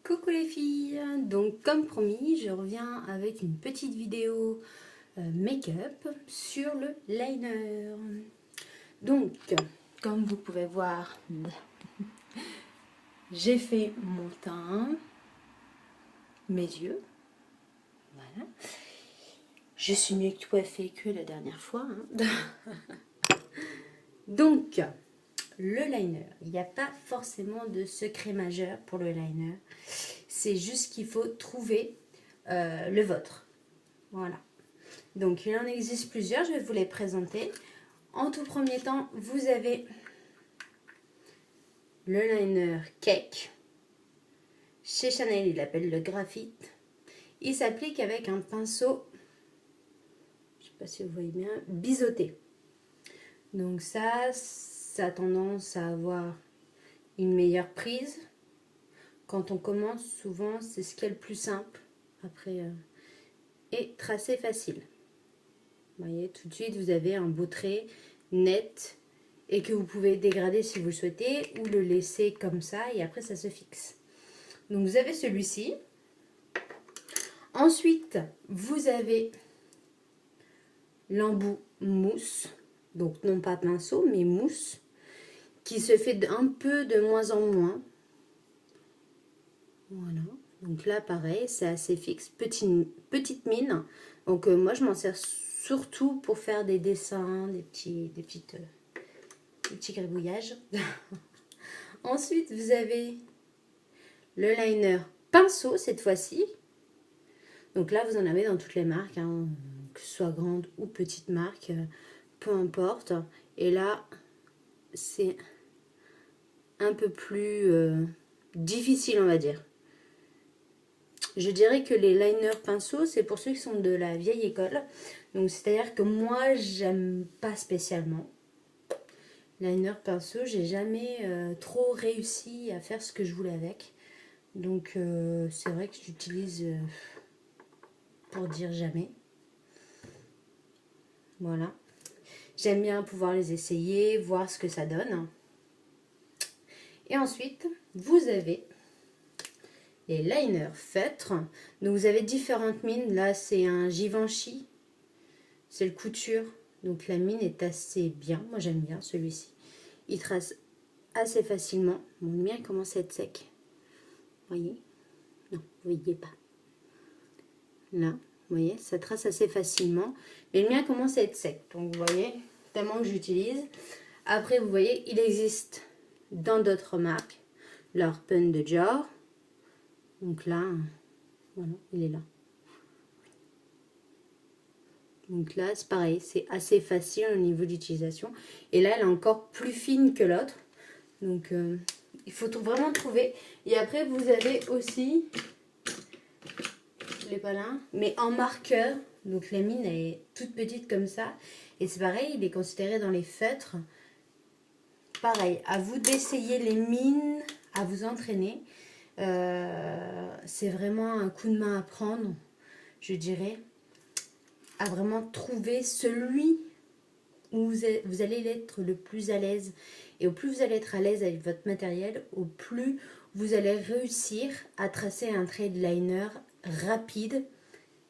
Coucou les filles, donc comme promis je reviens avec une petite vidéo make-up sur le liner. Donc comme vous pouvez voir, j'ai fait mon teint, mes yeux, voilà. Je suis mieux coiffée que la dernière fois, hein. Donc le liner, il n'y a pas forcément de secret majeur pour le liner. C'est juste qu'il faut trouver le vôtre. Voilà. Donc il en existe plusieurs, je vais vous les présenter. En tout premier temps, vous avez le liner Cake. Chez Chanel, il l'appelle le graphite. Il s'applique avec un pinceau, je ne sais pas si vous voyez bien, biseauté. Donc ça a tendance à avoir une meilleure prise. Quand on commence, souvent, c'est ce qui est le plus simple. Après, et tracer facile. Vous voyez, tout de suite, vous avez un beau trait net et que vous pouvez dégrader si vous le souhaitez ou le laisser comme ça et après, ça se fixe. Donc, vous avez celui-ci. Ensuite, vous avez l'embout mousse. Donc, non pas pinceau, mais mousse qui se fait un peu de moins en moins. Voilà. Donc là, pareil, c'est assez fixe. Petite mine. Donc, moi, je m'en sers surtout pour faire des dessins, des petits gribouillages. Ensuite, vous avez le liner pinceau, cette fois-ci. Donc là, vous en avez dans toutes les marques, hein, que ce soit grande ou petite marque, peu importe. Et là, c'est un peu plus difficile, on va dire. Je dirais que les liners pinceaux, c'est pour ceux qui sont de la vieille école. Donc, c'est-à-dire que moi, j'aime pas spécialement. Liner pinceau, j'ai jamais trop réussi à faire ce que je voulais avec. Donc, c'est vrai que j'utilise pour dire jamais. Voilà. J'aime bien pouvoir les essayer, voir ce que ça donne. Et ensuite, vous avez les liners feutres. Donc vous avez différentes mines. Là, c'est un Givenchy. C'est le couture. Donc la mine est assez bien. Moi, j'aime bien celui-ci. Il trace assez facilement. Bon, le mien commence à être sec. Vous voyez? Non, vous voyez pas. Là, vous voyez, ça trace assez facilement. Mais le mien commence à être sec. Donc vous voyez, tellement que j'utilise. Après, vous voyez, il existe dans d'autres marques. L'Urban de Dior. Donc là, voilà, il est là. Donc là, c'est pareil, c'est assez facile au niveau d'utilisation. Et là, elle est encore plus fine que l'autre. Donc, il faut vraiment trouver. Et après, vous avez aussi les palins, mais en marqueur. Donc, la mine est toute petite comme ça. Et c'est pareil, il est considéré dans les feutres. Pareil, à vous d'essayer les mines, à vous entraîner. C'est vraiment un coup de main à prendre, je dirais, à vraiment trouver celui où vous allez être le plus à l'aise. Et au plus vous allez être à l'aise avec votre matériel, au plus vous allez réussir à tracer un trait de liner rapide,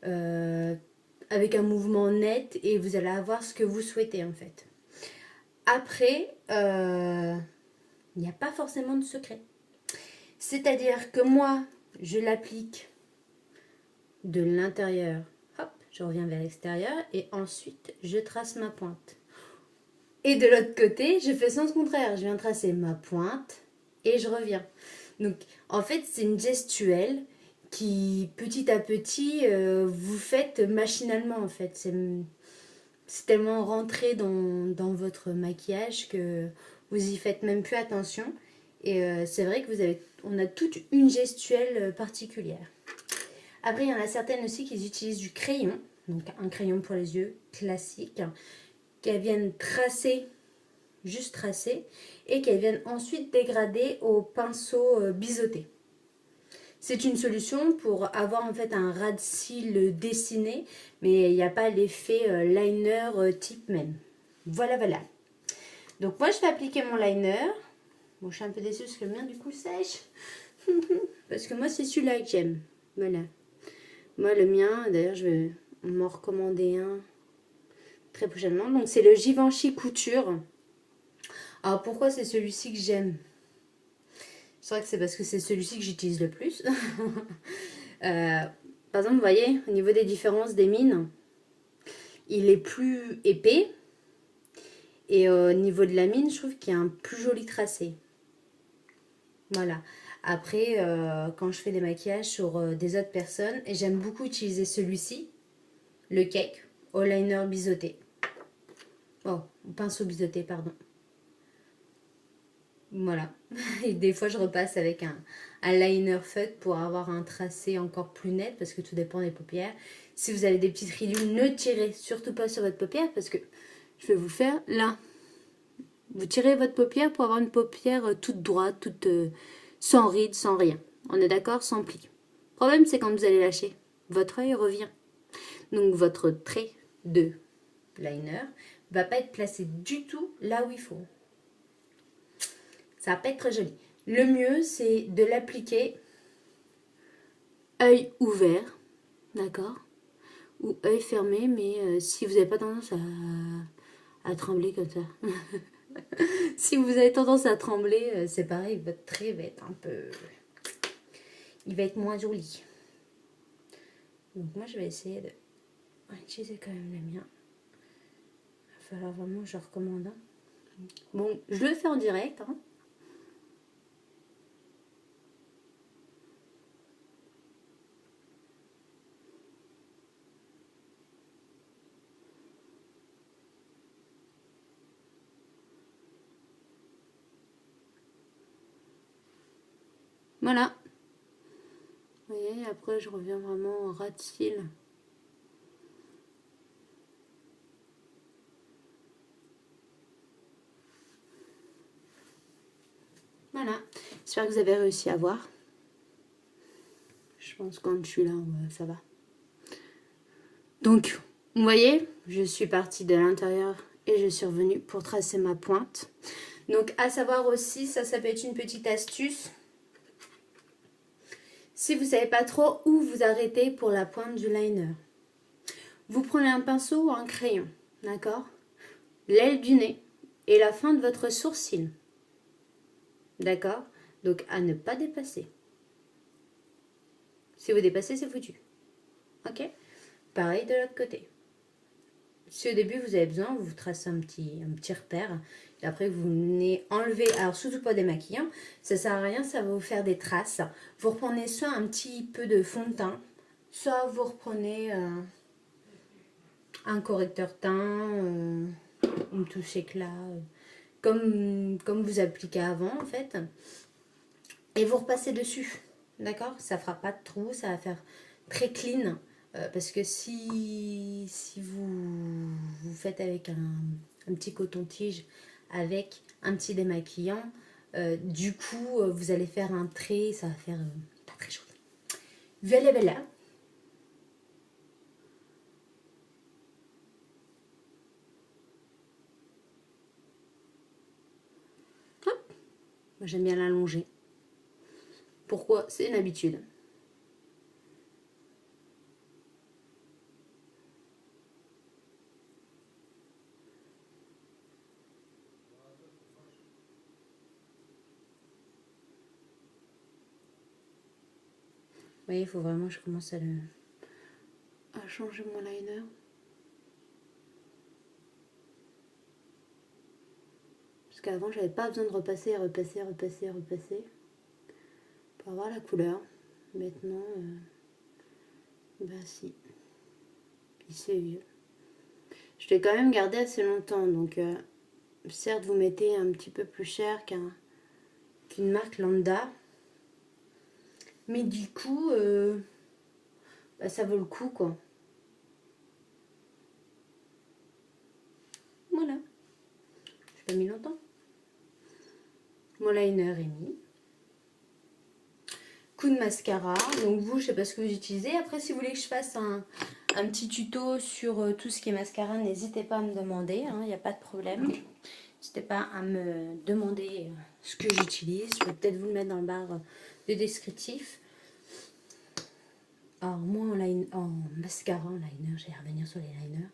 avec un mouvement net, et vous allez avoir ce que vous souhaitez en fait. Après, il n'y a pas forcément de secret. C'est-à-dire que moi, je l'applique de l'intérieur, hop, je reviens vers l'extérieur et ensuite je trace ma pointe. Et de l'autre côté, je fais sens contraire, je viens tracer ma pointe et je reviens. Donc en fait, c'est une gestuelle qui petit à petit vous faites machinalement en fait. C'est tellement rentré dans votre maquillage que vous y faites même plus attention. Et c'est vrai que on a toute une gestuelle particulière. Après, il y en a certaines aussi qui utilisent du crayon. Donc un crayon pour les yeux classique. Qu'elles viennent tracer, juste tracer. Et qu'elles viennent ensuite dégrader au pinceau biseauté. C'est une solution pour avoir en fait un ras de cils dessiné. Mais il n'y a pas l'effet liner type même. Voilà, voilà. Donc moi, je vais appliquer mon liner. Bon, je suis un peu déçue parce que le mien, du coup, sèche. Parce que moi, c'est celui-là que j'aime. Voilà. Moi, le mien, d'ailleurs, je vais m'en recommander un très prochainement. Donc, c'est le Givenchy Couture. Alors, pourquoi c'est celui-ci que j'aime? C'est vrai que c'est parce que c'est celui-ci que j'utilise le plus. Par exemple, vous voyez, au niveau des différences des mines, il est plus épais. Et au niveau de la mine, je trouve qu'il y a un plus joli tracé. Voilà. Après, quand je fais des maquillages sur des autres personnes, et j'aime beaucoup utiliser celui-ci, le Cake, au liner biseauté. Oh, pinceau biseauté, pardon. Voilà. Et des fois, je repasse avec un liner feutre pour avoir un tracé encore plus net, parce que tout dépend des paupières. Si vous avez des petites ridules, ne tirez surtout pas sur votre paupière, parce que je vais vous le faire là. Vous tirez votre paupière pour avoir une paupière toute droite, toute sans rides, sans rien. On est d'accord? Sans pli. Le problème, c'est quand vous allez lâcher. Votre œil revient. Donc, votre trait de liner va pas être placé du tout là où il faut. Ça va pas être très joli. Le mieux, c'est de l'appliquer œil ouvert, d'accord? Ou œil fermé, mais si vous n'avez pas tendance à trembler comme ça. Si vous avez tendance à trembler, c'est pareil, votre trait va être un peu... Il va être moins joli. Donc moi, je vais essayer de utiliser quand même le mien. Il va falloir vraiment que je recommande. Bon, je le fais en direct. Hein. Voilà. Vous voyez, après, je reviens vraiment au ras de cils. Voilà. J'espère que vous avez réussi à voir. Je pense que quand je suis là, ça va. Donc, vous voyez, je suis partie de l'intérieur et je suis revenue pour tracer ma pointe. Donc, à savoir aussi, ça peut être une petite astuce. Si vous ne savez pas trop où vous arrêter pour la pointe du liner, vous prenez un pinceau ou un crayon, d'accord? L'aile du nez et la fin de votre sourcil, d'accord? Donc, à ne pas dépasser. Si vous dépassez, c'est foutu. Ok? Pareil de l'autre côté. Si au début vous avez besoin, vous tracez un petit repère. Et après vous venez enlever, alors surtout pas démaquillant, ça sert à rien, ça va vous faire des traces. Vous reprenez soit un petit peu de fond de teint, soit vous reprenez un correcteur teint, une touche éclat, comme vous appliquez avant en fait. Et vous repassez dessus, d'accord? Ça fera pas de trou, ça va faire très clean. Parce que si vous faites avec un petit coton-tige, avec un petit démaquillant, du coup, vous allez faire un trait, ça va faire pas très joli. Voilà, voilà. Hop. Moi, j'aime bien l'allonger. Pourquoi? C'est une habitude. Vous voyez, il faut vraiment que je commence à changer mon liner. Parce qu'avant, j'avais pas besoin de repasser pour avoir la couleur. Maintenant, bah si, il s'est eu. Je l'ai quand même gardé assez longtemps, donc certes, vous mettez un petit peu plus cher qu'une marque lambda. Mais du coup, bah, ça vaut le coup, quoi. Voilà. J'ai pas mis longtemps. Mon liner est mis. Coup de mascara. Donc vous, je sais pas ce que vous utilisez. Après, si vous voulez que je fasse un petit tuto sur tout ce qui est mascara, n'hésitez pas à me demander. Il n'y a pas de problème. N'hésitez pas à me demander ce que j'utilise. Je vais peut-être vous le mettre dans de descriptif. Alors moi en mascara, en liner, je vais revenir sur les liners.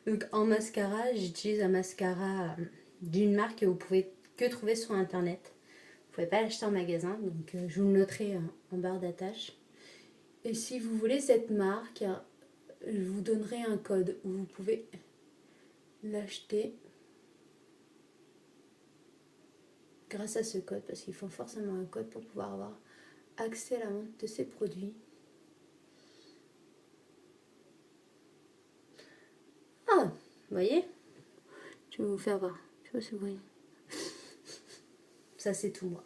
Donc en mascara, j'utilise un mascara d'une marque que vous pouvez que trouver sur internet. Vous pouvez pas l'acheter en magasin, donc je vous le noterai en barre d'attache. Et si vous voulez cette marque, je vous donnerai un code où vous pouvez l'acheter grâce à ce code, parce qu'il faut forcément un code pour pouvoir avoir accès à la vente de ces produits. Ah, vous voyez? Je vais vous faire voir. Je sais pas si vous voyez. Ça, c'est tout moi.